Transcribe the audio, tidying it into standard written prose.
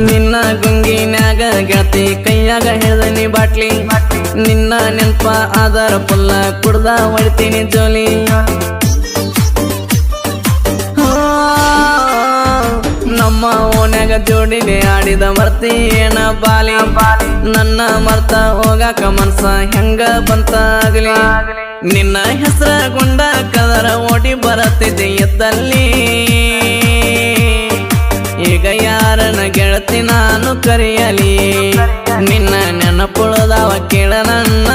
ನಿನ್ನ ಗುಂಗಿನ್ಯಾಗ ಗೆಳತಿ ಕೈಯಾಗ ಹಿಡ್ದನಿ ಬಾಟ್ಲಿ ನಿನ್ನ ನೆನ್ಪ ಆಧಾರ ಪುಲ್ಲ ಕುಡ್ದ ಹೊಡಿತೀನಿ ಜೋಲಿ ನಮ್ಮ ಓನ್ಯಾಗ ಜೋಡಿಗೆ ಆಡಿದ ಮರ್ತಿ ಏನ ಬಾಲಿ ನನ್ನ ಮರ್ತ ಹೋಗಾಕ ಮನ್ಸ ಹೆಂಗ ಬಂತಾಗ್ಲಿ ನಿನ್ನ ಹೆಸರ ಗುಂಡ ಕದರ ಓಡಿ ಬರತ್ತಿದೆ ಎದ್ದಲ್ಲಿ ಈಗ ಯಾರನ ಗೆಳತಿ ನಾನು ಕರೆಯಲಿ ನಿನ್ನ ನೆನಪುಳದವ ಕೇಳ ನನ್ನ